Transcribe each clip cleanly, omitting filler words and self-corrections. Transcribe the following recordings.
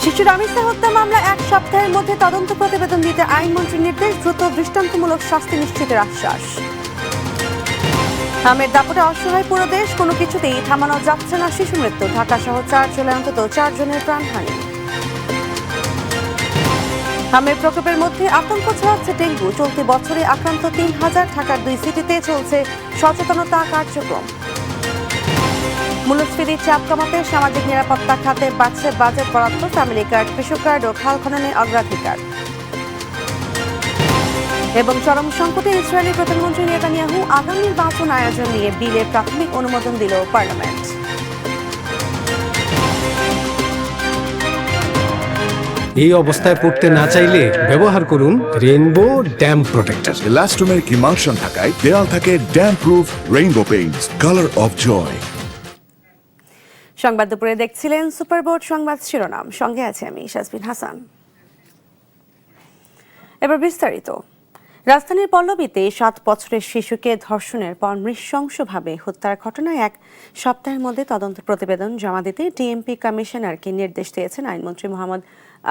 শিশু রামিসা হত্যা মামলা 1 সপ্তাহের মধ্যে তদন্ত প্রতিবেদন দিতে আইনমন্ত্রীর নির্দেশ, দ্রুত দৃষ্টান্তমূলক শাস্তি নিশ্চিতের আশ্বাস। হামের দাপটে অসহায় পুরো দেশ, কোনো কিছুতেই থামানো যাচ্ছে না শিশু মৃত্যু। ঢাকা সহ 4 জেলায় অন্তত 4 জনের প্রাণহানি। হামের প্রকোপের মধ্যে আতঙ্ক ছড়াচ্ছে ডেঙ্গু। চলতি বছরে আক্রান্ত 3000। ঢাকার 2 সিটিতে চলছে সচেতনতা কার্যক্রম। মূল্যস্ফীতির চাপ কমাতে সামাজিক নিরাপত্তা খাতে বাড়ছে বাজেট বরাদ্দ। ফ্যামিলি কার্ড, কৃষক কার্ড ও খাল খননে অগ্রাধিকার। এবং চরম সংকটে ইসরায়েলি প্রধানমন্ত্রী নেতানিয়াহু আগামী নির্বাচন আয়োজন নিয়ে বিলে প্রাথমিক অনুমোদন দিল পার্লামেন্ট। এই অবস্থায় পড়তে না চাইলে ব্যবহার করুন rainbow damp protector. Elastomeric emulsion থাকায় দেয়াল থাকে damp proof rainbow paints, colour of joy. সংবাদ দুপুরে দেখছিলেন সুপারবোর্ড সংবাদ শিরোনাম, সঙ্গে আছে আমি শাজবিন হাসান। এবার বিস্তারিত। রাজধানীর পল্লবীতে 7 বছরের শিশুকে ধর্ষণের পর নৃশংসভাবে হত্যার ঘটনায় 1 সপ্তাহের মধ্যে তদন্ত প্রতিবেদন জমা দিতে ডিএমপি কমিশনারকে নির্দেশ দিয়েছেন আইনমন্ত্রী মোহাম্মদ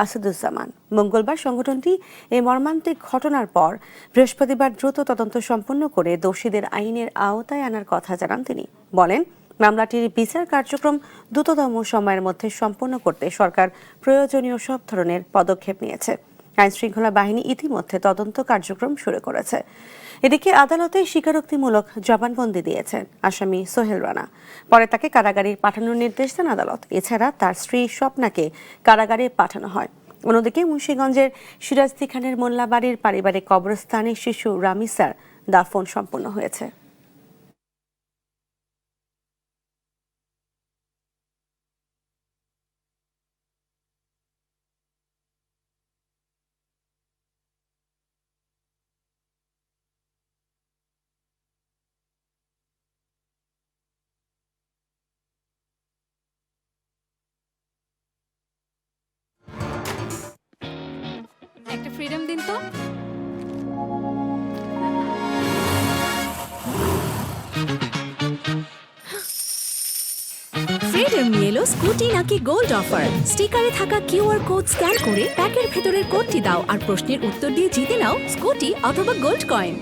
আসাদুজ্জামান। মঙ্গলবার সংগঠনটি এই মর্মান্তিক ঘটনার পর বৃহস্পতিবার দ্রুত তদন্ত সম্পন্ন করে দোষীদের আইনের আওতায় আনার কথা জানান তিনি। বলেন, মামলাটির বিচার কার্যক্রম দ্রুততম সময়ের মধ্যে সম্পন্ন করতে সরকার প্রয়োজনীয় সব ধরনের পদক্ষেপ নিয়েছে। আইনশৃঙ্খলা বাহিনী ইতিমধ্যে তদন্ত কার্যক্রম শুরু করেছে। এদিকে আদালতে স্বীকারোক্তিমূলক জবানবন্দি দিয়েছেন আসামি সোহেল রানা। পরে তাকে কারাগারে পাঠানোর নির্দেশ দেন আদালত। এছাড়া তার স্ত্রী স্বপ্নাকে কারাগারে পাঠানো হয়। অন্যদিকে মুন্সিগঞ্জের সিরাজদি খানের মোল্লাবাড়ির পারিবারিক কবরস্থানে শিশু রামিসার দাফন সম্পন্ন হয়েছে। একটা ফ্রিডম দিন তো। ফ্রিডম নিয়ে এলো স্কুটি নাকি গোল্ড অফার। স্টিকারে থাকা কিউআর কোড স্ক্যান করে প্যাকের ভেতরের কোডটি দাও আর প্রশ্নের উত্তর দিয়ে জিতে নাও স্কুটি অথবা গোল্ড কয়েন।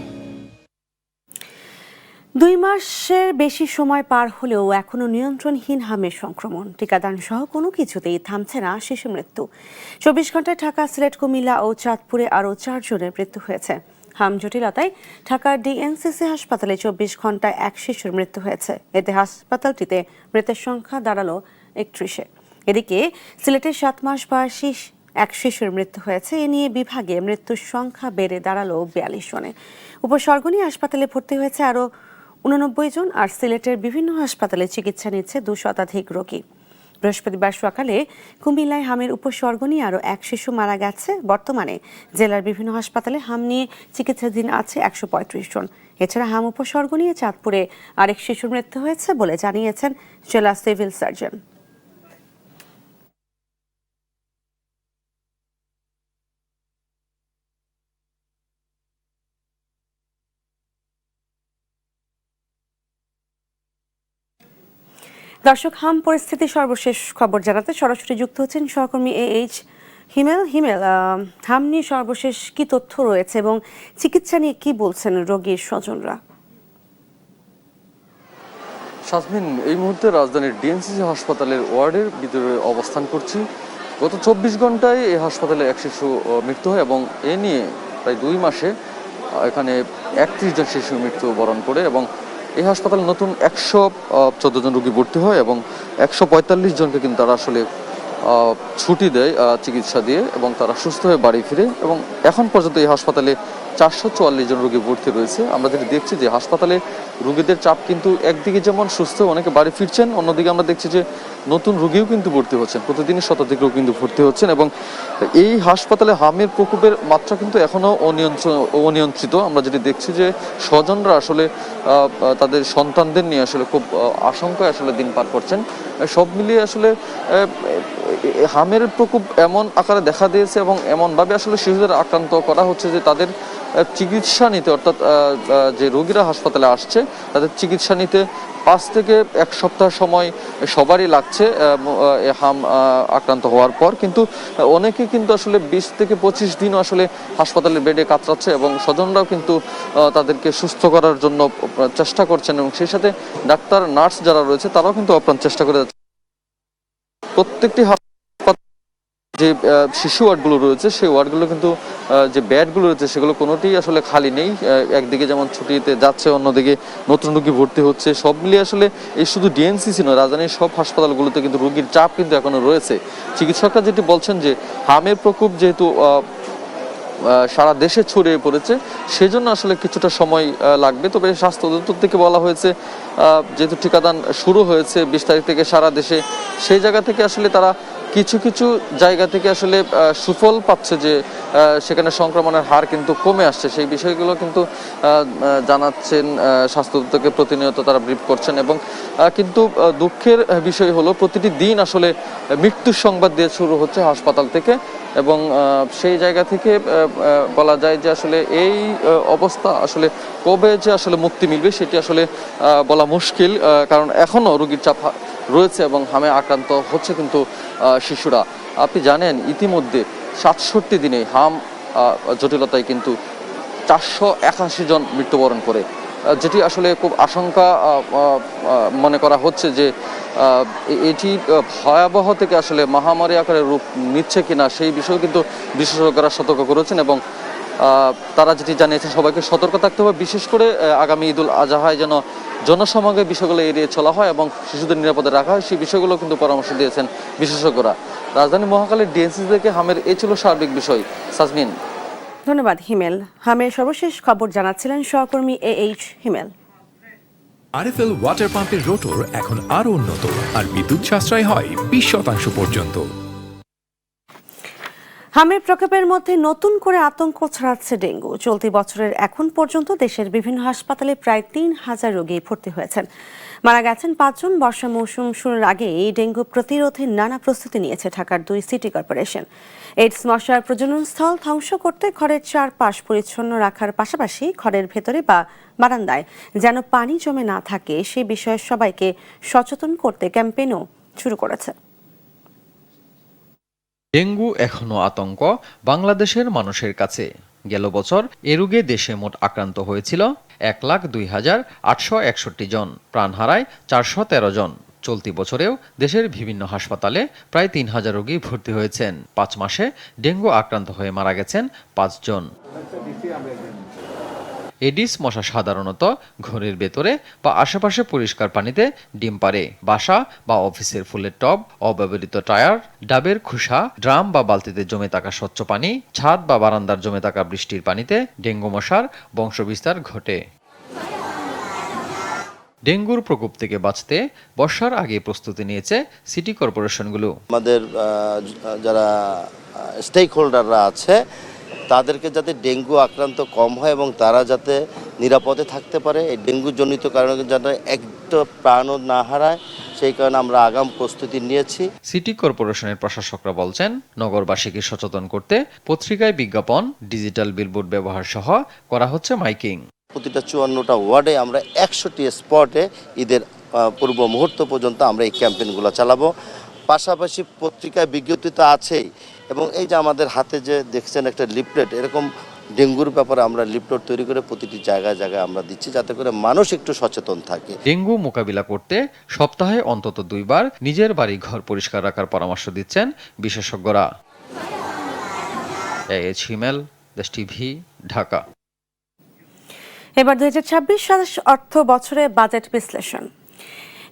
2 মাসের বেশি সময় পার হলেও এখনো নিয়ন্ত্রণহীন হামের সংক্রমণ। টিকাদান সহ কোনো কিছুতেই থামছে না শিশু মৃত্যু। 24 ঘন্টায় ঢাকা, সিলেট, কুমিল্লা ও চাঁদপুরে আরও 4 জনের মৃত্যু হয়েছে। হাম জটিলতায় ঢাকার ডিএনসিসি হাসপাতালে 24 ঘন্টায় 1 শিশুর মৃত্যু হয়েছে। এতে হাসপাতালটিতে মৃতের সংখ্যা দাঁড়ালো 31-এ। এদিকে সিলেটের 7 মাস বয়সী 1 শিশুর মৃত্যু হয়েছে। এ নিয়ে বিভাগে মৃত্যুর সংখ্যা বেড়ে দাঁড়ালো 42 জনে। উপসর্গ নিয়ে হাসপাতালে ভর্তি হয়েছে আরও 89 জন। আর সিলেটের বিভিন্ন হাসপাতালে চিকিৎসা নিচ্ছে 2 শতাধিক রোগী। বৃহস্পতিবার সকালে কুমিল্লায় হামের উপসর্গ নিয়ে আরও 1 শিশু মারা গেছে। বর্তমানে জেলার বিভিন্ন হাসপাতালে হাম নিয়ে চিকিৎসাধীন আছে 135 জন। এছাড়া হাম উপসর্গ নিয়ে চাঁদপুরে আরেক শিশুর মৃত্যু হয়েছে বলে জানিয়েছেন জেলা সিভিল সার্জন। দর্শক, হাম পরিস্থিতি সর্বশেষ খবর জানাতে সরাসরি যুক্ত হচ্ছেন সহকর্মী AH হিমেল। হাম নিয়ে সর্বশেষ কি তথ্য রয়েছে এবং চিকিৎসা নিয়ে কি বলছেন রোগীর স্বজনরা? শাজমিন, এই মুহূর্তে রাজধানীর ডিএনসিসি হাসপাতালের ওয়ার্ডের ভিতরে অবস্থান করছি। গত 24 ঘন্টায় এই হাসপাতালে 1 শিশু মৃত্যু হয় এবং এ নিয়ে প্রায় 2 মাসে এখানে 31 জন শিশু মৃত্যুবরণ করে এবং এই হাসপাতালে নতুন 114 জন রোগী ভর্তি হয় এবং 145 জনকে কিন্তু তারা আসলে ছুটি দেয় চিকিৎসা দিয়ে এবং তারা সুস্থ হয়ে বাড়ি ফিরে। এবং এখন পর্যন্ত এই হাসপাতালে 444 জন রোগী ভর্তি রয়েছে। আমরা যেটা দেখছি যে হাসপাতালে রোগীদের চাপ কিন্তু একদিকে যেমন সুস্থ অনেকে বাড়ি ফিরছেন, অন্যদিকে আমরা দেখছি যে নতুন রোগীও কিন্তু ভর্তি হচ্ছেন, প্রতিদিনই শতাধিক রোগী কিন্তু ভর্তি হচ্ছেন। এবং এই হাসপাতালে হামের প্রকোপের মাত্রা কিন্তু এখনও অনিয়ন্ত্রিত। আমরা যেটি দেখছি যে স্বজনরা আসলে তাদের সন্তানদের নিয়ে আসলে খুব আশঙ্কায় আসলে দিন পার করছেন। সব মিলিয়ে আসলে হামের প্রকোপ এমন আকারে দেখা দিয়েছে এবং এমনভাবে আসলে শিশুদের আক্রান্ত করা হচ্ছে যে তাদের চিকিৎসা নিতে, অর্থাৎ যে রোগীরা হাসপাতালে আসছে তাদের চিকিৎসা নিতে 5 থেকে 1 সপ্তাহ সময় সবারই লাগছে হাম আক্রান্ত হওয়ার পর, কিন্তু অনেকে কিন্তু আসলে 20 থেকে 25 দিনও আসলে হাসপাতালের বেডে কাতরাচ্ছে এবং স্বজনরাও কিন্তু তাদেরকে সুস্থ করার জন্য চেষ্টা করছেন এবং সেই সাথে ডাক্তার নার্স যারা রয়েছে তারাও কিন্তু আপ্রাণ চেষ্টা করে যাচ্ছে। প্রত্যেকটি যে শিশু ওয়ার্ডগুলো রয়েছে সেই ওয়ার্ডগুলো কিন্তু যে বেডগুলো রয়েছে সেগুলো কোনোটি আসলে খালি নেই। একদিকে যেমন ছুটিতে যাচ্ছে, অন্যদিকে নতুন রোগী ভর্তি হচ্ছে। সব মিলিয়ে আসলে এই শুধু ডিএনসিসি নয়, রাজধানীর সব হাসপাতালগুলোতে কিন্তু রোগীর চাপ কিন্তু এখনো রয়েছে। চিকিৎসকরা যেটি বলছেন যে হামের প্রকোপ যেহেতু সারা দেশে ছড়িয়ে পড়েছে, সেজন্য আসলে কিছুটা সময় লাগবে। তবে স্বাস্থ্য অধিদপ্তর থেকে বলা হয়েছে যেহেতু টিকাদান শুরু হয়েছে 20 তারিখ থেকে সারা দেশে, সেই জায়গা থেকে আসলে তারা কিছু কিছু জায়গা থেকে আসলে সুফল পাচ্ছে যে সেখানে সংক্রমণের হার কিন্তু কমে আসছে। সেই বিষয়গুলো কিন্তু জানাচ্ছেন স্বাস্থ্য দপ্তরকে প্রতিনিয়ত তারা ব্রিফ করছেন। এবং কিন্তু দুঃখের বিষয় হলো প্রতিটি দিন আসলে মৃত্যুর সংবাদ দিয়ে শুরু হচ্ছে হাসপাতাল থেকে এবং সেই জায়গা থেকে বলা যায় যে আসলে এই অবস্থা আসলে কবে যে আসলে মুক্তি মিলবে সেটি আসলে বলা মুশকিল, কারণ এখনো রোগীর চাপ রয়েছে এবং হামে আক্রান্ত হচ্ছে কিন্তু শিশুরা। আপনি জানেন ইতিমধ্যে 67 দিনে হাম জটিলতায় কিন্তু 481 জন মৃত্যুবরণ করে, যেটি আসলে খুব আশঙ্কা মনে করা হচ্ছে যে এটি ভয়াবহ থেকে আসলে মহামারী আকারে রূপ নিচ্ছে কিনা সেই বিষয়ে কিন্তু বিশেষজ্ঞরা সতর্ক করেছেন এবং তারা যেটি জানিয়েছেন সবাইকে সতর্ক থাকতে হবে, বিশেষ করে আগামী ঈদুল আজহায় যেন জনসমাগমের বিষয়গুলো এড়িয়ে চলা হয় এবং শিশুদের নিরাপদে রাখা হয়, সেই বিষয়গুলো কিন্তু পরামর্শ দিয়েছেন বিশেষজ্ঞরা। রাজধানী মহাখালীর ডিএনসিসি থেকে হামের এই ছিল সার্বিক বিষয়। সাজমিন। ধন্যবাদ হিমেল। হামের সর্বশেষ খবর জানাচ্ছিলেন সহকর্মী AH হিমেল। আরএফএল ওয়াটার পাম্পের রোটর এখন আরো উন্নত আর বিদ্যুৎ সাশ্রয় হয় 20% পর্যন্ত। হামের প্রকোপের মধ্যে নতুন করে আতঙ্ক ছড়াচ্ছে ডেঙ্গু। চলতি বছরের এখন পর্যন্ত দেশের বিভিন্ন হাসপাতালে প্রায় 3000 রোগী ভর্তি হয়েছেন। মারা গেছেন 5 জন। বর্ষা মৌসুম শুরুর আগে এই ডেঙ্গু প্রতিরোধে নানা প্রস্তুতি নিয়েছে ঢাকার 2 সিটি কর্পোরেশন। এইডস মশার প্রজননস্থল ধ্বংস করতে ঘরের চারপাশ পরিচ্ছন্ন রাখার পাশাপাশি ঘরের ভেতরে বা বারান্দায় যেন পানি জমে না থাকে সে বিষয়ে সবাইকে সচেতন করতে ক্যাম্পেইনও শুরু করেছে। ডেঙ্গু এখনো আতঙ্ক বাংলাদেশের মানুষের কাছে। গেল বছর এ রোগে দেশে মোট আক্রান্ত হয়েছিল 1,02,861 জন, প্রাণ হারায় 413 জন। চলতি বছরেও দেশের বিভিন্ন হাসপাতালে প্রায় 3000 রোগী ভর্তি হয়েছেন। 5 মাসে ডেঙ্গু আক্রান্ত হয়ে মারা গেছেন 5 জন। এডিস মশা সাধারণত ঘরের ভেতরে বা আশেপাশে পরিষ্কার পানিতে ডিম পারে। বাসা বা অফিসের ফুলের টব, অব্যবহৃত টায়ার, ডাবের খোসা, ড্রাম বা বালতিতে জমে থাকা স্বচ্ছ পানি, ছাদ বা বারান্দার জমে থাকা বৃষ্টির পানিতে ডেঙ্গু মশার বংশবিস্তার ঘটে। ডেঙ্গুর প্রকোপ থেকে বাঁচতে বর্ষার আগে প্রস্তুতি নিয়েছে সিটি কর্পোরেশনগুলো। আমাদের যারা স্টেক হোল্ডাররা আছে তাদেরকে যাতে ডেঙ্গু আক্রান্ত কম হয় এবং তারা যাতে নিরাপদে থাকতে পারে, এই ডেঙ্গু জনিত কারণে যাতে একটা প্রাণও না হারায় সেই কারণে আমরা আগাম প্রস্তুতি নিয়েছি। সিটি কর্পোরেশনের প্রশাসকরা বলছেন নগরবাসীকে সচেতন করতে পত্রিকায় বিজ্ঞাপন, ডিজিটাল বিলবোর্ড ব্যবহার সহ করা হচ্ছে মাইকিং। প্রতিটা 54টা ওয়ার্ডে আমরা 100টি স্পটে ঈদের পূর্ব মুহূর্ত পর্যন্ত আমরা এই ক্যাম্পেইনগুলো চালাবো। পাশাপাশি পত্রিকায় বিজ্ঞপ্তি তো আছেই এবং এই যে আমাদের হাতে যে দেখছেন একটা লিফলেট, এরকম ডেঙ্গুর ব্যাপারে আমরা লিফলেট তৈরি করে প্রতিটি জায়গায় জায়গায় আমরা দিচ্ছি যাতে করে মানুষ একটু সচেতন থাকে। ডেঙ্গু মোকাবিলা করতে সপ্তাহে অন্তত 2 বার নিজের বাড়ি ঘর পরিষ্কার রাখার পরামর্শ দিচ্ছেন বিশেষজ্ঞরা। AH হিমেল, দেশ টিভি, ঢাকা। এবার 2026-27 অর্থ বছরে বাজেট বিশ্লেষণ।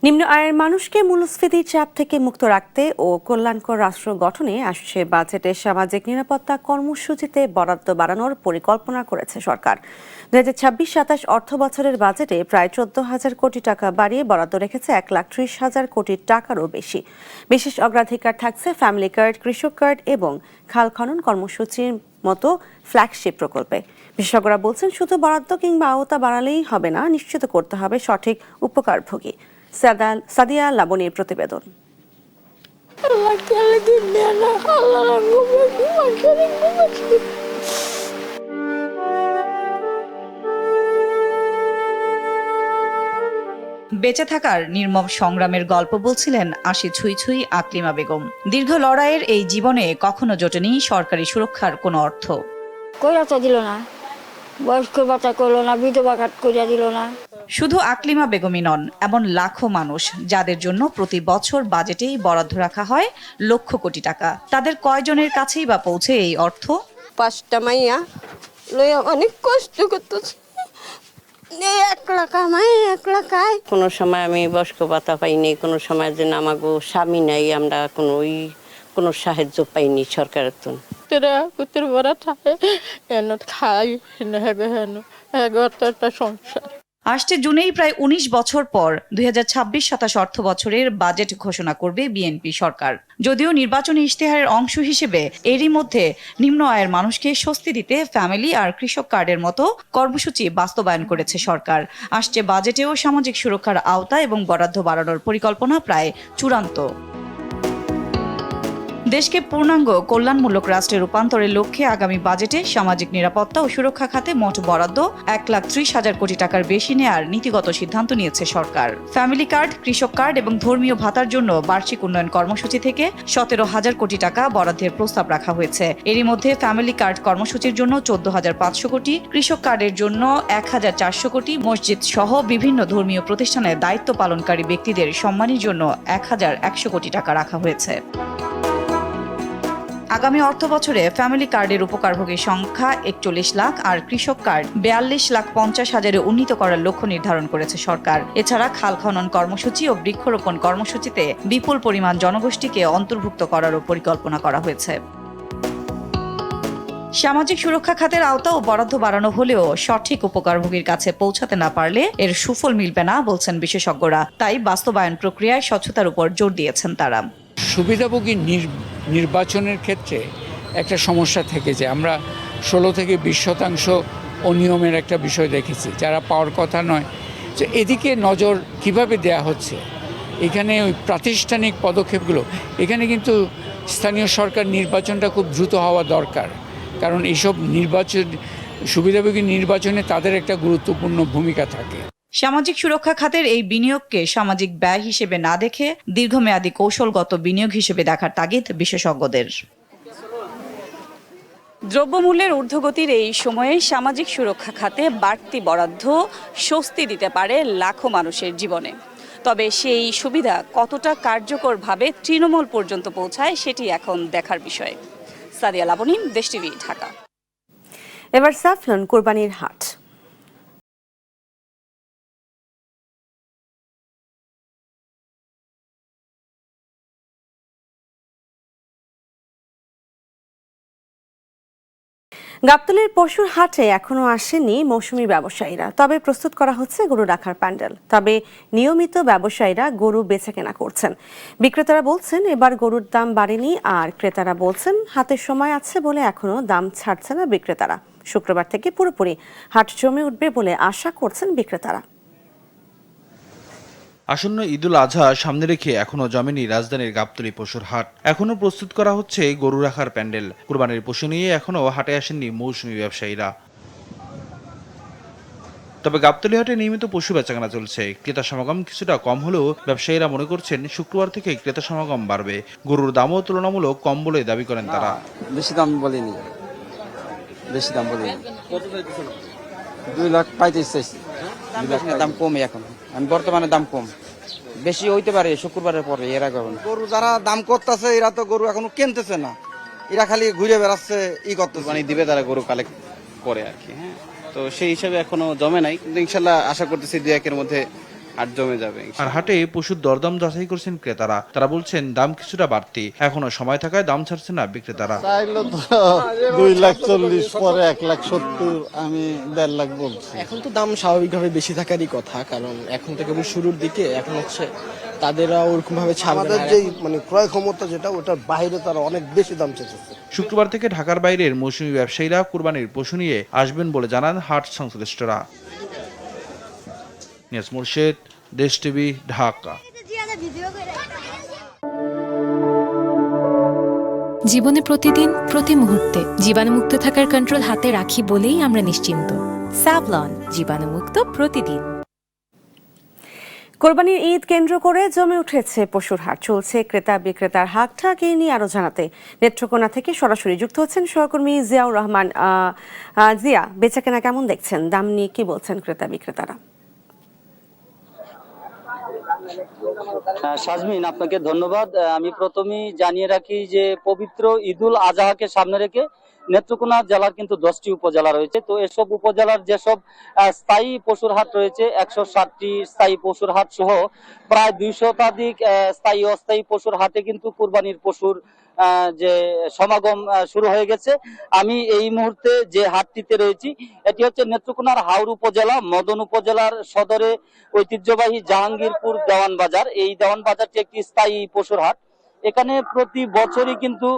নিম্ন আয়ের মানুষকে মূল্যস্ফীতির চাপ থেকে মুক্ত রাখতে ও কল্যাণকর রাষ্ট্র গঠনে আসছে বাজেটে সামাজিক নিরাপত্তা কর্মসূচিতে বরাদ্দ বাড়ানোর পরিকল্পনা করেছে সরকার। 2026-27 অর্থ বছরের বাজেটে প্রায় 14,000 কোটি টাকা বাড়িয়ে বরাদ্দ রেখেছে 1,30,000 কোটি টাকারও বেশি। বিশেষ অগ্রাধিকার থাকছে ফ্যামিলি কার্ড, কৃষক কার্ড এবং খাল খনন কর্মসূচির মতো ফ্ল্যাগশিপ প্রকল্পে। বিশেষজ্ঞরা বলছেন শুধু বরাদ্দ কিংবা আওতা বাড়ালেই হবে না, নিশ্চিত করতে হবে সঠিক উপকারভোগী। সাদিয়া লাবনীর প্রতিবেদন। বেঁচে থাকার নির্মম সংগ্রামের গল্প বলছিলেন ৮০ ছুঁই ছুঁই আকলিমা বেগম। দীর্ঘ লড়াইয়ের এই জীবনে কখনো জোটেনি সরকারি সুরক্ষার কোনো অর্থ। কইরা তো দিল না, বয়স্ক ভাতা করলো না, বিধবা কাট করিয়া দিল না। শুধু আকলিমা বেগমই নন, এমন লাখো মানুষ যাদের জন্য প্রতি বছর বাজেটেই বরাদ্দ রাখা হয় লক্ষ কোটি টাকা। তাদের কয়জনের কাছেই বা পৌঁছে এই অর্থ? 5টা মাইয়া লইয়া অনেক কষ্ট করতেছে, একলা কামাই একলা খাই। কোনো সময় আমি বয়স্ক ভাতা পাইনি, কোনো সময় যে আমাকে স্বামী নাই, আমরা কোনো সাহায্য পাইনি সরকারের তো। কুত্তের বড়া থাকে হেন খাই হেন একটা সংসার। আসছে জুনেই প্রায় ১৯ বছর পর ২০২৬-২৭ অর্থ বছরের বাজেট ঘোষণা করবে বিএনপি সরকার। যদিও নির্বাচনী ইশতেহারের অংশ হিসেবে এরই মধ্যে নিম্ন আয়ের মানুষকে স্বস্তি দিতে ফ্যামিলি আর কৃষক কার্ডের মতো কর্মসূচি বাস্তবায়ন করেছে সরকার। আসছে বাজেটেও সামাজিক সুরক্ষার আওতা এবং বরাদ্দ বাড়ানোর পরিকল্পনা প্রায় চূড়ান্ত। দেশকে পূর্ণাঙ্গ কল্যাণমূলক রাষ্ট্রে রূপান্তরের লক্ষ্যে আগামী বাজেটে সামাজিক নিরাপত্তা ও সুরক্ষা খাতে মোট বরাদ্দ ১,৩০,০০০ কোটি টাকার বেশি নেয়ার নীতিগত সিদ্ধান্ত নিয়েছে সরকার। ফ্যামিলি কার্ড, কৃষক কার্ড এবং ধর্মীয় ভাতার জন্য বার্ষিক উন্নয়ন কর্মসূচি থেকে ১৭,০০০ কোটি টাকা বরাদ্দের প্রস্তাব রাখা হয়েছে। এরই মধ্যে ফ্যামিলি কার্ড কর্মসূচির জন্য ১৪,৫০০ কোটি, কৃষক কার্ডের জন্য ১,৪০০ কোটি, মসজিদ সহ বিভিন্ন ধর্মীয় প্রতিষ্ঠানে দায়িত্ব পালনকারী ব্যক্তিদের সম্মানের জন্য ১,১০০ কোটি টাকা রাখা হয়েছে। আগামী অর্থ বছরে ফ্যামিলি কার্ডের উপকারভোগীর সংখ্যা ৪১ লাখ আর কৃষক কার্ড ৪২,৫০,০০০-এ উন্নীত করার লক্ষ্য নির্ধারণ করেছে সরকার। এছাড়া খাল খনন কর্মসূচি ও বৃক্ষরোপণ কর্মসূচিতে বিপুল পরিমাণ জনগোষ্ঠীকে অন্তর্ভুক্ত করারও পরিকল্পনা করা হয়েছে। সামাজিক সুরক্ষা খাতের আওতা ও বরাদ্দ বাড়ানো হলেও সঠিক উপকারভোগীর কাছে পৌঁছাতে না পারলে এর সুফল মিলবে না বলছেন বিশেষজ্ঞরা। তাই বাস্তবায়ন প্রক্রিয়ায় স্বচ্ছতার উপর জোর দিয়েছেন তারা। সুবিধাভোগী নির্বাচনের ক্ষেত্রে একটা সমস্যা থেকে যায়। আমরা 16 থেকে 20% অনিয়মের একটা বিষয় দেখেছি, যারা পাওয়ার কথা নয়। তো এদিকে নজর কিভাবে দেয়া হচ্ছে, এখানে ওই প্রাতিষ্ঠানিক পদক্ষেপগুলো, এখানে কিন্তু স্থানীয় সরকার নির্বাচনটা খুব দ্রুত হওয়া দরকার, কারণ এইসব সুবিধাভোগী নির্বাচনে তাদের একটা গুরুত্বপূর্ণ ভূমিকা থাকে। সামাজিক সুরক্ষা খাতের এই বিনিয়োগকে সামাজিক ব্যয় হিসেবে না দেখে দীর্ঘমেয়াদী কৌশলগত বিনিয়োগ হিসেবে দেখার তাগিদ বিশেষজ্ঞদের। দ্রব্যমূল্যের ঊর্ধ্বগতির এই সময়ে সামাজিক সুরক্ষা খাতে বাড়তি বরাদ্দ স্বস্তি দিতে পারে লাখো মানুষের জীবনে। তবে সেই সুবিধা কতটা কার্যকরভাবে তৃণমূল পর্যন্ত পৌঁছায় সেটি এখন দেখার বিষয়। সাদিয়া লাবনী, দেশ টিভি, ঢাকা। এবার সাফলন কোরবানির হাট। গাবতলীর পশুর হাটে এখনো আসেনি মৌসুমী ব্যবসায়ীরা, তবে প্রস্তুত করা হচ্ছে গরু রাখার প্যান্ডেল। তবে নিয়মিত ব্যবসায়ীরা গরু বেচাকেনা করছেন। বিক্রেতারা বলছেন এবার গরুর দাম বাড়েনি, আর ক্রেতারা বলছেন হাতের সময় আছে বলে এখনো দাম ছাড়ছে না বিক্রেতারা। শুক্রবার থেকে পুরোপুরি হাট জমে উঠবে বলে আশা করছেন বিক্রেতারা। আসন্ন ঈদুল আজহা সামনে রেখে এখনো জমেনি রাজধানীর গাবতলী পশুর হাট। এখনো প্রস্তুত করা হচ্ছে গরু রাখার প্যান্ডেল। কুরবানির পশু নিয়ে এখনো হাটে আসেননি মৌসুমী ব্যবসায়ীরা। তবে গাবতলী হাটে নিয়মিত পশু বেচাকেনা চলছে। ক্রেতা সমাগম কিছুটা কম হলেও ব্যবসায়ীরা মনে করছেন শুক্রবার থেকে ক্রেতা সমাগম বাড়বে। গরুর দামও তুলনামূলক কম বলে দাবি করেন তারা। বেশি দাম বলেনি, বেশি দাম বলেনি। 2,35,000 চাইছি। 2 লাখ দাম কমে এখন, আমি বর্তমানে দাম কম, বেশি হইতে পারে শুক্রবারের পরে। এর আগে গরু যারা দাম করতেছে এরা তো গরু এখনো কিনতেছে না, এরা খালি ঘুরে বেড়াচ্ছে, করতেছে মানে দিবে তারা গরু কালেক্ট করে আর কি। হ্যাঁ, তো সেই হিসাবে এখনো জমে নাই, কিন্তু ইনশাল্লাহ আশা করতেছি 2-1 মধ্যে হাট জমে যাবে। আর হাটে পশুর দরদাম যাচাই করছেন ক্রেতারা। তারা বলছেন দাম কিছুটা বাড়তি, এখনো সময় থাকায় দাম ছাড়ছে না বিক্রেতারা। 2,40,000 পরে 1,70,000, আমি 1.5 লাখ বলছি। এখন তো দাম স্বাভাবিকভাবে বেশি থাকারই কথা, কারণ এখন তো কেবল শুরুর দিকে, এখন হচ্ছে তাদেরও ওরকম ভাবে ছাড়বে না। যে ক্রয় ক্ষমতা যেটা, ওটার বাইরে তারা অনেক বেশি দাম চেয়েছে। শুক্রবার থেকে ঢাকার বাইরের মৌসুমী ব্যবসায়ীরা কুরবানির পশু নিয়ে আসবেন বলে জানান হাট সংশ্লিষ্টরা। নিয়াজ মুর্শেদ, দেশ টিভি, ঢাকা। জীবনে প্রতিদিন প্রতি মুহূর্তে জীবাণুমুক্ত থাকার কন্ট্রোল হাতে রাখি বলেই আমরা নিশ্চিন্ত। স্যাভলন, জীবাণুমুক্ত প্রতিদিন। কোরবানির ঈদ কেন্দ্র করে জমে উঠেছে পশুর হাট। চলছে ক্রেতা বিক্রেতার হাটঠাক। এই নিয়ে আরো জানাতে নেত্রকোনা থেকে সরাসরি যুক্ত হচ্ছেন সহকর্মী জিয়াউর রহমান। জিয়া, বেচাকেনা কেমন দেখছেন? দাম নিয়ে কি বলছেন ক্রেতা বিক্রেতারা? শাজমিন, আপনাকে ধন্যবাদ। আমি প্রথমেই জানিয়ে রাখি যে পবিত্র ঈদুল আজহাকে সামনে রেখে নেত্রকোনা জেলার কিন্তু 10টি উপজেলা রয়েছে। তো এসব উপজেলার যেসব স্থায়ী পশুর হাট রয়েছে, 160টি স্থায়ী পশুর হাট সহ প্রায় 200 স্থায়ী অস্থায়ী পশুর হাটে কিন্তু কুরবানির পশুর যে সমাগম শুরু হয়ে গেছে। আমি এই মুহূর্তে যে হাটটিতে রয়েছি, এটি হচ্ছে নেত্রকোনার হাওর উপজেলা মদন উপজেলার সদরে ঐতিহ্যবাহী জাহাঙ্গীরপুর দেওয়ান বাজার। এই দেওয়ান বাজারটি একটি স্থায়ী পশুর হাট। এখানে প্রতি বছরই কিন্তু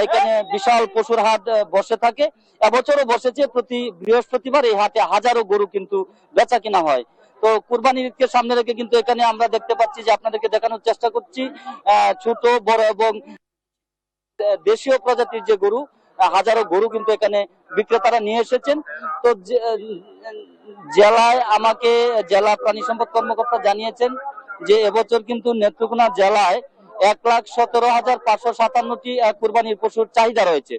এখানে বিশাল পশুর হাট বসে থাকে। এবছরও বসেছে। প্রতি বৃহস্পতিবার এই হাটে হাজারো গরু কিন্তু বেচা কিনা হয়। তো কুরবানির ঈদকে সামনে রেখে কিন্তু এখানে আমরা দেখতে পাচ্ছি যে আপনাদেরকে দেখানোর চেষ্টা করছি ছোট বড় এবং দেশীয় প্রজাতির যে গরু, হাজারো গরু কিন্তু এখানে বিক্রেতারা নিয়ে এসেছেন। তো জেলায় আমাকে জেলা প্রাণী সম্পদ কর্মকর্তা জানিয়েছেন যে এবছর কিন্তু নেত্রকোনা জেলায় 1,17,557টি কুরবানির পশুর চাহিদা রয়েছে।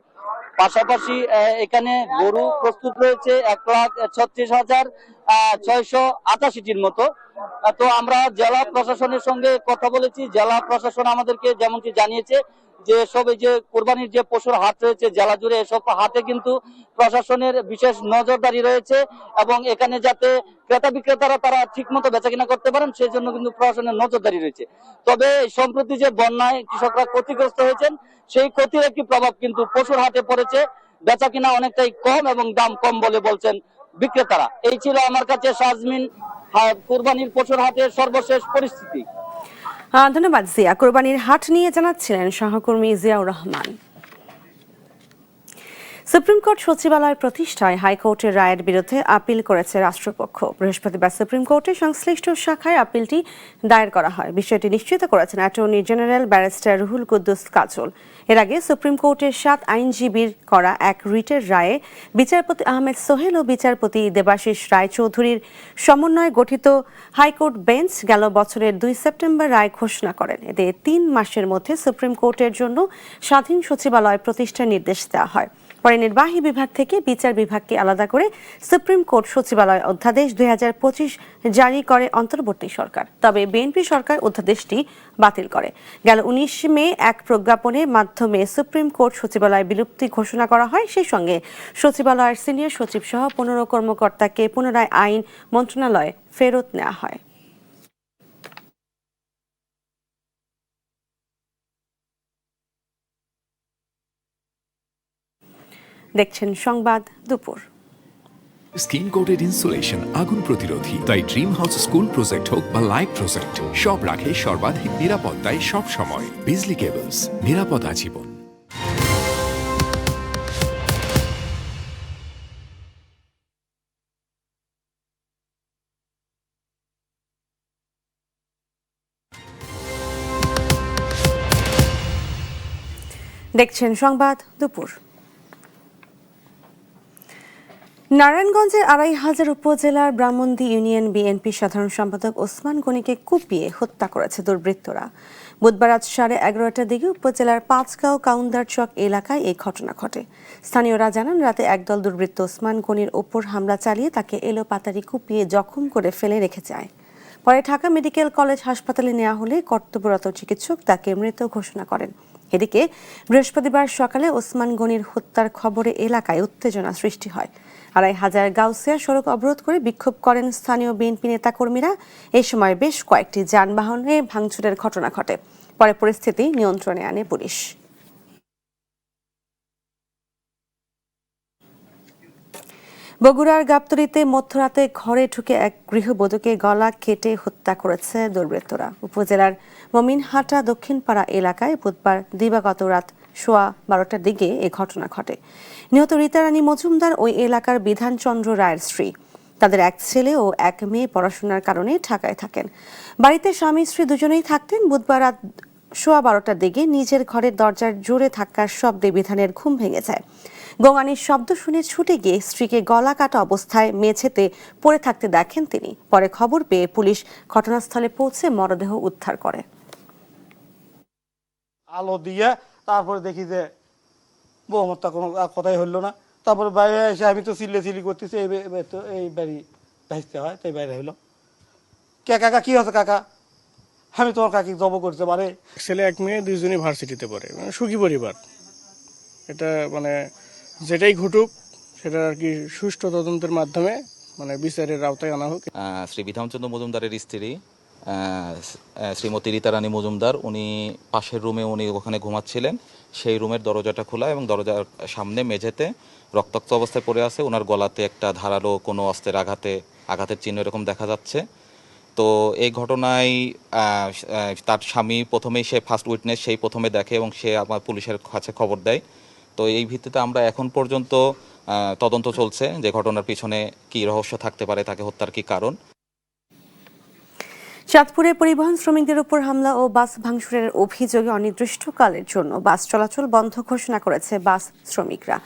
পাশাপাশি এখানে গরু প্রস্তুত রয়েছে 1,36,688টির মতো। তো আমরা জেলা প্রশাসনের সঙ্গে কথা বলেছি। জেলা প্রশাসন আমাদেরকে যেমনটি জানিয়েছে যে সব এই যে কোরবানির যে পশুর হাট রয়েছে জেলা জুড়ে, এসব হাটে কিন্তু প্রশাসনের বিশেষ নজরদারি রয়েছে এবং এখানে যাতে ক্রেতা বিক্রেতারা তারা ঠিক মতো বেচাকিনা করতে পারেন সেই জন্য কিন্তু প্রশাসনের নজরদারি রয়েছে। তবে সম্প্রতি যে বন্যায় কৃষকরা ক্ষতিগ্রস্ত হয়েছেন, সেই ক্ষতির একটি প্রভাব কিন্তু পশুর হাটে পড়েছে। বেচাকিনা অনেকটাই কম এবং দাম কম বলে বলছেন বিক্রেতারা। এই ছিল আমার কাছে শাজমিন কোরবানির পশুর হাটের সর্বশেষ পরিস্থিতি। ধন্যবাদ জিয়া। কোরবানির হাট নিয়ে জানাচ্ছিলেন সহকর্মী জিয়াউর রহমান। সুপ্রিম কোর্ট সচিবালয় প্রতিষ্ঠায় হাইকোর্টের রায়ের বিরুদ্ধে আপিল করেছে রাষ্ট্রপক্ষ। বৃহস্পতিবার সুপ্রিম কোর্টের সংশ্লিষ্ট শাখায় আপিলটি দায়ের করা হয়। বিষয়টি নিশ্চিত করেছেন attorney general barrister Ruhul Quddus Kajal. এর আগে সুপ্রিম কোর্টের 7 আইনজীবীর করা এক রিটের রায়ে বিচারপতি আহমেদ সোহেল ও বিচারপতি দেবাশিস রায়চৌধুরীর সমন্বয়ে গঠিত হাইকোর্ট বেঞ্চ গেল বছরের 2 সেপ্টেম্বর রায় ঘোষণা করেন। এতে 3 মাসের মধ্যে সুপ্রিম কোর্টের জন্য স্বাধীন সচিবালয় প্রতিষ্ঠার নির্দেশ দেওয়া হয়। পরে নির্বাহী বিভাগ থেকে বিচার বিভাগকে আলাদা করে সুপ্রিম কোর্ট সচিবালয় অধ্যাদেশ 2025 জারি করে অন্তর্বর্তী সরকার। তবে বিএনপি সরকার অধ্যাদেশটি বাতিল করে। গেল 19 মে এক প্রজ্ঞাপনের মাধ্যমে সুপ্রিম কোর্ট সচিবালয় বিলুপ্তি ঘোষণা করা হয়। সেই সঙ্গে সচিবালয়ের সিনিয়র সচিব সহ 15 কর্মকর্তাকে পুনরায় আইন মন্ত্রণালয়ে ফেরত নেওয়া হয়। দেখছেন সংবাদ দুপুর। স্কিন কোটেড ইনসুলেশন আগুন প্রতিরোধী, তাই ড্রিম হাউস স্কুল প্রজেক্ট হোক বা লাইফ প্রজেক্ট, সব রাখে সর্বাধিক নিরাপত্তায় সব সময়। বিজলি কেবলস, নিরাপদ আজীবন। দেখছেন সংবাদ দুপুর। নারায়ণগঞ্জের 2,500 উপজেলার ব্রাহ্মণদী ইউনিয়ন বিএনপি সাধারণ সম্পাদক ওসমান গনিকে কুপিয়ে হত্যা করেছে দুর্বৃত্তরা। বুধবার রাত 11:30টার দিকে উপজেলার 5গাঁও কাউন্দার চক এলাকায় এই ঘটনা ঘটে। স্থানীয়রা জানান রাতে একদল দুর্বৃত্ত ওসমান গনির ওপর হামলা চালিয়ে তাকে এলোপাতাড়ি কুপিয়ে জখম করে ফেলে রেখে যায়। পরে ঢাকা মেডিকেল কলেজ হাসপাতালে নেওয়া হলে কর্তব্যরত চিকিৎসক তাকে মৃত ঘোষণা করেন। এদিকে বৃহস্পতিবার সকালে ওসমান গনির হত্যার খবরে এলাকায় উত্তেজনা সৃষ্টি হয়। 2,500 গাউসিয়া সড়ক অবরোধ করে বিক্ষোভ করেন স্থানীয় বিএনপি নেতাকর্মীরা। এই সময় বেশ কয়েকটি যানবাহনে ভাঙচুরের ঘটনা ঘটে। পরে পরিস্থিতি নিয়ন্ত্রণে আনে পুলিশ। বগুড়ার গাবতলীতে মধ্যরাতে ঘরে ঢুকে এক গৃহবধূকে গলা কেটে হত্যা করেছে দুর্বৃত্তরা। উপজেলার মমিনহাটা দক্ষিণপাড়া এলাকায় বুধবার দিবাগত রাত 12:15টার দিকে এ ঘটনা ঘটে। নিহত রীতারানী মজুমদার ওই এলাকার বিধানচন্দ্র রায়ের স্ত্রী। তাদের এক ছেলে ও এক মেয়ে পড়াশোনার কারণে ঢাকায় থাকেন। বাড়িতে স্বামী স্ত্রী দুজনেই থাকতেন। বুধবার রাত সোয়া 12টার দিকে নিজের ঘরের দরজার জোরে ধাক্কার শব্দে বিধানের ঘুম ভেঙে যায়। গোঙানির শব্দ শুনে ছুটে গিয়ে স্ত্রীকে গলা কাটা অবস্থায় মেঝেতে পড়ে থাকতে দেখেন তিনি। পরে খবর পেয়ে পুলিশ ঘটনাস্থলে পৌঁছে মরদেহ উদ্ধার করে। আলো দিয়ে তারপরে দেখি যে বৌমার কোনো কথাই হইলো না। তারপরে বাইরে এসে আমি তো চিল্লি করতেছি, এই বাড়ি ভাইতে হয়, তাই বাইরে হইলো। কে কাকা কি হচ্ছে কাকা? আমি তোমার কাকি জব করতে পারে। ছেলে এক মেয়ে, দুইজনই ভার্সিটিতে পড়ে, মানে সুখী পরিবার। এটা মানে যেটাই ঘটুক সেটা আর কি সুষ্ঠু তদন্তের মাধ্যমে মানে বিচারের আওতায় আনা হোক। শ্রী বিধানচন্দ্র মজুমদারের স্ত্রী শ্রীমতী রীতারানী মজুমদার, উনি পাশের রুমে উনি ওখানে ঘুমাচ্ছিলেন। সেই রুমের দরজাটা খোলা এবং দরজার সামনে মেঝেতে রক্তাক্ত অবস্থায় পড়ে আছে। ওনার গলাতে একটা ধারালো কোনো অস্ত্রের আঘাতের চিহ্ন এরকম দেখা যাচ্ছে। তো এই ঘটনায় তার স্বামী প্রথমেই, সে ফার্স্ট উইটনেস, সেই প্রথমে দেখে এবং সে আমার পুলিশের কাছে খবর দেয়। তো এই ভিত্তিতে আমরা এখন পর্যন্ত তদন্ত চলছে যে ঘটনার পিছনে কি রহস্য থাকতে পারে, তাকে হত্যার কি কারণ। চাঁদপুরে পরিবহন শ্রমিকদের উপর হামলা ও বাস ভাঙচুরের অভিযোগে অনির্দিষ্টকালের জন্য বাস চলাচল বন্ধ ঘোষণা করেছে বাস শ্রমিকরা।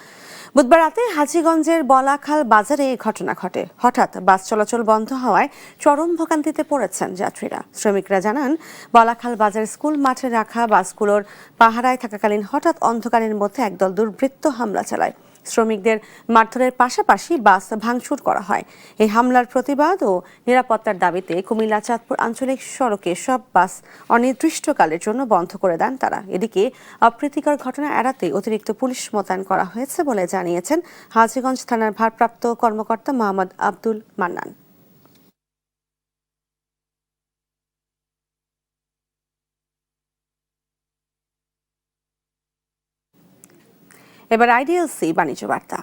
বুধবার রাতে হাজীগঞ্জের বলাখাল বাজারে এই ঘটনা ঘটে। হঠাৎ বাস চলাচল বন্ধ হওয়ায় চরম ভোগান্তিতে পড়েছেন যাত্রীরা। শ্রমিকরা জানান, বলাখাল বাজার স্কুল মাঠে রাখা বাসগুলোর পাহারায় থাকাকালীন হঠাৎ অন্ধকারের মধ্যে একদল দুর্বৃত্ত হামলা চালায়। শ্রমিকদের মারধরের পাশাপাশি বাস ভাঙচুর করা হয়। এই হামলার প্রতিবাদ ও নিরাপত্তার দাবিতে কুমিল্লা চাঁদপুর আঞ্চলিক সড়কে সব বাস অনির্দিষ্টকালের জন্য বন্ধ করে দেন তারা। এদিকে অপ্রীতিকর ঘটনা এড়াতে অতিরিক্ত পুলিশ মোতায়েন করা হয়েছে বলে জানিয়েছেন হাজীগঞ্জ থানার ভারপ্রাপ্ত কর্মকর্তা মোহাম্মদ আব্দুল মান্নান। এবার আইডিএলসি বাণিজ্য বার্তা।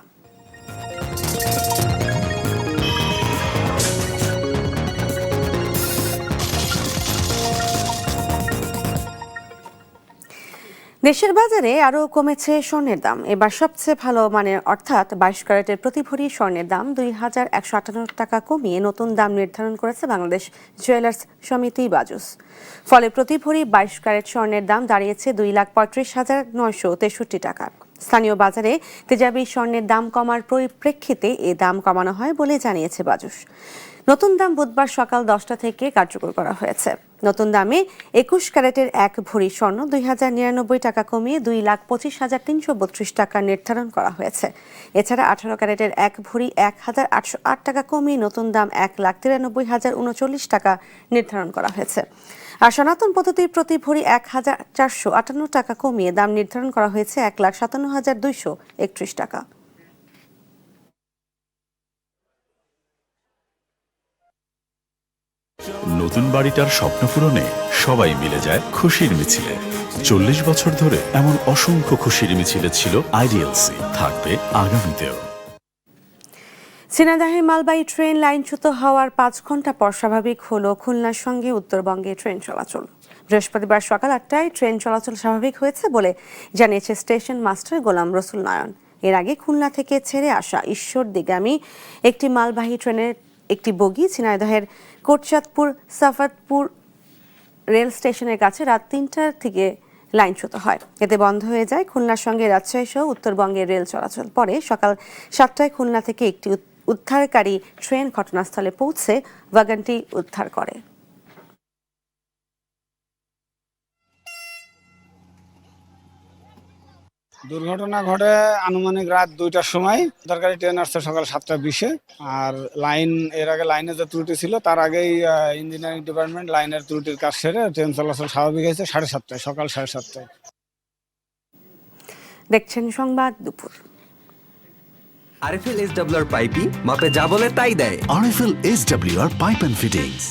দেশের বাজারে আরও কমেছে স্বর্ণের দাম। এবার সবচেয়ে ভালো মানের অর্থাৎ 22 ক্যারেটের প্রতি ভরি স্বর্ণের দাম 2158 টাকা কমিয়ে নতুন দাম নির্ধারণ করেছে বাংলাদেশ জুয়েলার্স সমিতি বাজুস। ফলে প্রতি ভরি 22 ক্যারেট স্বর্ণের দাম দাঁড়িয়েছে 2,35,963 টাকা। স্থানীয় বাজারে তেজাবি স্বর্ণের দাম কমার পরিপ্রেক্ষিতে এ দাম কমানো হয় বলে জানিয়েছে বাজুস। নতুন দাম বুধবার সকাল 10টা থেকে কার্যকর করা হয়েছে। নতুন দামে 21 ক্যারেটের এক ভরি স্বর্ণ 2,099 টাকা কমিয়ে 2,25,332 টাকা নির্ধারণ করা হয়েছে। এছাড়া 18 ক্যারেটের এক ভরি 1,808 টাকা কমিয়ে নতুন দাম 1,93,039 টাকা নির্ধারণ করা হয়েছে। আর সনাতন পদ্ধতির প্রতি ভরি 1,458 টাকা কমিয়ে দাম নির্ধারণ করা হয়েছে 1,57,231 টাকা। নতুন বাড়িটার স্বপ্ন পূরণে সবাই মিলে যায় খুশির মিছিলে। 40 বছর ধরে এমন অসংখ্য খুশির মিছিলে ছিল আইডিএলসি, থাকবে আগামীতেও। ঝিনাইদহে মালবাহী ট্রেন লাইনচ্যুত হওয়ার 5 ঘন্টা পর স্বাভাবিক হলো খুলনার সঙ্গে উত্তরবঙ্গে ট্রেন চলাচল। বৃহস্পতিবার সকাল 8টায় ট্রেন চলাচল স্বাভাবিক হয়েছে বলে জানিয়েছে স্টেশন মাস্টার গোলাম রসুল নয়ন। এর আগে খুলনা থেকে ছেড়ে আসা ঈশ্বরদীগামী একটি মালবাহী ট্রেনের একটি বগি ঝিনাইদহের কোটচাঁদপুর সাফাতপুর রেল স্টেশনের কাছে রাত 3টার থেকে লাইনচ্যুত হয়। এতে বন্ধ হয়ে যায় খুলনার সঙ্গে রাজশাহী সহ উত্তরবঙ্গের রেল চলাচল। পরে সকাল 7টায় খুলনা থেকে একটি উদ্ধারকারী ট্রেন ঘটনাস্থলে পৌঁছে ওয়াগনটি উদ্ধার করে। দুর্ঘটনা ঘটে আনুমানিক রাত 2টার সময়। সরকারি ট্রেন আসছে সকাল 7:20-এ। আর লাইন এর আগে লাইনে যে ত্রুটি ছিল তার আগেই ইঞ্জিনিয়ারিং ডিপার্টমেন্ট লাইনের ত্রুটির কাজ সেরে ট্রেন চলাচল স্বাভাবিক হয়েছে 7:30 সকাল 7:30। দেখছেন সংবাদ দুপুর। আরএফএল SWR পাইপই মাপে যা বলে তাই দেয়। RFL SWR pipe and fittings.